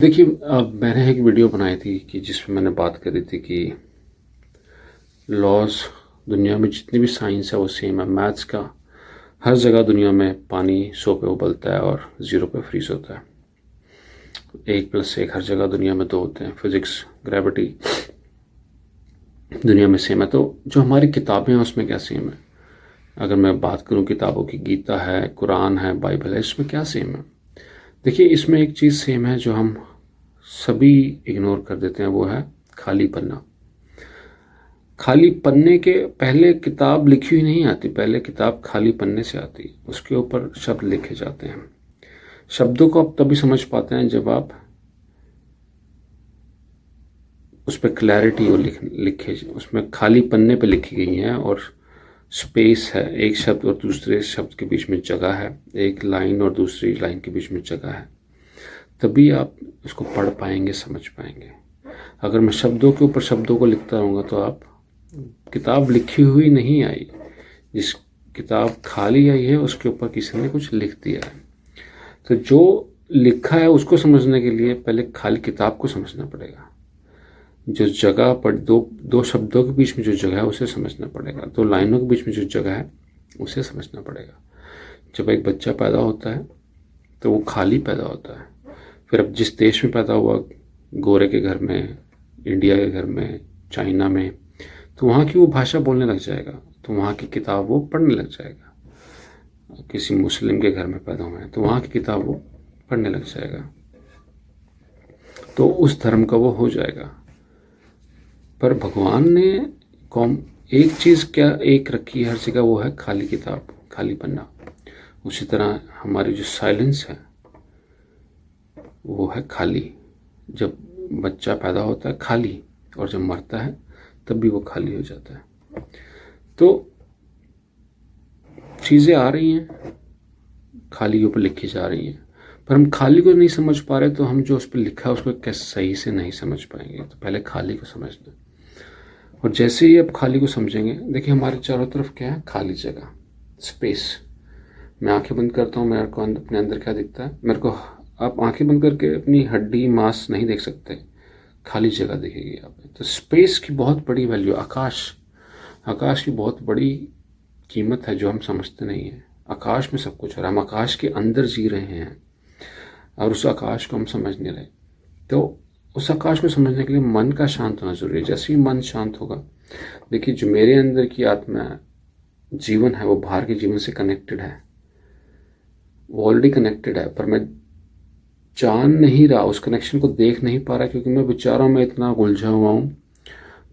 देखिए मैंने एक वीडियो बनाई थी कि जिसमें मैंने बात करी थी कि लॉज दुनिया में जितनी भी साइंस है वो सेम है। मैथ्स का हर जगह दुनिया में पानी 100 पे उबलता है और 0 पे फ्रीज होता है। 1+1 हर जगह दुनिया में 2 होते हैं। फिजिक्स, ग्रेविटी दुनिया में सेम है। तो जो हमारी किताबें हैं उसमें क्या सेम है? अगर मैं बात करूं किताबों की, गीता है, कुरान है, बाइबल है, इसमें क्या सेम है? देखिए इसमें एक चीज़ सेम है जो हम सभी इग्नोर कर देते हैं, वो है खाली पन्ना। खाली पन्ने के पहले किताब लिखी हुई नहीं आती, पहले किताब खाली पन्ने से आती, उसके ऊपर शब्द लिखे जाते हैं। शब्दों को आप तभी समझ पाते हैं जब आप उस पर क्लैरिटी हो, लिखे उसमें खाली पन्ने पे लिखी गई हैं और स्पेस है, एक शब्द और दूसरे शब्द के बीच में जगह है, एक लाइन और दूसरी लाइन के बीच में जगह है, तभी आप उसको पढ़ पाएंगे, समझ पाएंगे। अगर मैं शब्दों के ऊपर शब्दों को लिखता रहूँगा तो आप किताब लिखी हुई नहीं आई, जिस किताब खाली आई है उसके ऊपर किसी ने कुछ लिख दिया है। तो जो लिखा है उसको समझने के लिए पहले खाली किताब को समझना पड़ेगा। जो जगह पर दो शब्दों के बीच में जो जगह है उसे समझना पड़ेगा, 2 लाइनों के बीच में जो जगह है उसे समझना पड़ेगा। जब एक बच्चा पैदा होता है तो वो खाली पैदा होता है। फिर अब जिस देश में पैदा हुआ, गोरे के घर में, इंडिया के घर में, चाइना में, तो वहाँ की वो भाषा बोलने लग जाएगा, तो वहाँ की किताब वो पढ़ने लग जाएगा। किसी मुस्लिम के घर में पैदा हुए हैं तो वहाँ की किताब वो पढ़ने लग जाएगा, तो उस धर्म का वो हो जाएगा। पर भगवान ने एक चीज़ क्या एक रखी है हर जगह, वो है खाली किताब, खाली पन्ना। उसी तरह हमारी जो साइलेंस है वो है खाली। जब बच्चा पैदा होता है खाली, और जब मरता है तब भी वो खाली हो जाता है। तो चीज़ें आ रही हैं, खाली के ऊपर लिखी जा रही हैं, पर हम खाली को नहीं समझ पा रहे, तो हम जो उस पर लिखा है उसको कैसे सही से नहीं समझ पाएंगे। तो पहले खाली को समझना, और जैसे ही आप खाली को समझेंगे, देखिए हमारे चारों तरफ क्या है? खाली जगह, स्पेस। मैं आंखें बंद करता हूँ, मेरे को अपने अंदर क्या दिखता है? मेरे को, आप आंखें बंद करके अपनी हड्डी, मांस नहीं देख सकते, खाली जगह दिखेगी आप। तो स्पेस की बहुत बड़ी वैल्यू, आकाश की बहुत बड़ी कीमत है जो हम समझते नहीं हैं। आकाश में सब कुछ है, हम आकाश के अंदर जी रहे हैं और उस आकाश को हम समझ नहीं रहे। तो उस आकाश को समझने के लिए मन का शांत होना जरूरी है। जैसे ही मन शांत होगा, देखिए जो मेरे अंदर की आत्मा जीवन है वो बाहर के जीवन से कनेक्टेड है, वो ऑलरेडी कनेक्टेड है, पर मैं जान नहीं रहा, उस कनेक्शन को देख नहीं पा रहा, क्योंकि मैं विचारों में इतना उलझा हुआ हूँ।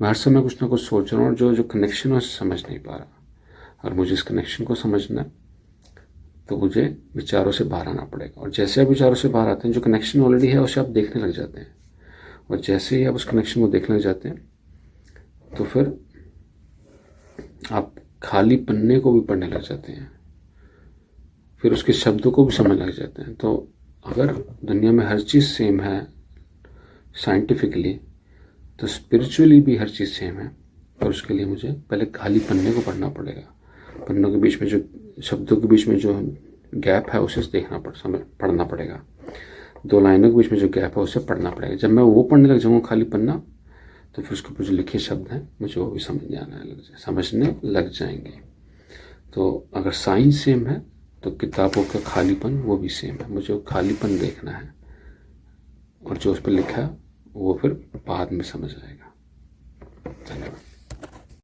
मैं हर समय कुछ ना कुछ सोच रहा हूँ, और जो कनेक्शन है उसे समझ नहीं पा रहा। और मुझे इस कनेक्शन को समझना है तो मुझे विचारों से बाहर आना पड़ेगा। और जैसे आप विचारों से बाहर आते हैं, जो कनेक्शन ऑलरेडी है उसे आप देखने लग जाते हैं, और जैसे ही आप उस कनेक्शन को देखने लग जाते हैं तो फिर आप खाली पन्ने को भी पढ़ने लग जाते हैं, फिर उसके शब्दों को भी समझ लग जाते हैं। तो अगर दुनिया में हर चीज़ सेम है साइंटिफिकली, तो स्पिरिचुअली भी हर चीज़ सेम है। और उसके लिए मुझे पहले खाली पन्ने को पढ़ना पड़ेगा। पन्नों के बीच में जो शब्दों के बीच में जो गैप है उसे पढ़ना पड़ेगा। 2 लाइनों के बीच में जो गैप है उसे पढ़ना पड़ेगा। जब मैं वो पढ़ने लग जाऊँगा खाली पन्ना, तो फिर उसके ऊपर जो लिखे शब्द हैं मुझे वो भी समझने लग जाएंगे। तो अगर साइंस सेम है तो किताबों का खालीपन वो भी सेम है। मुझे वो खालीपन देखना है, और जो उस पर लिखा है वो फिर बाद में समझ आएगा।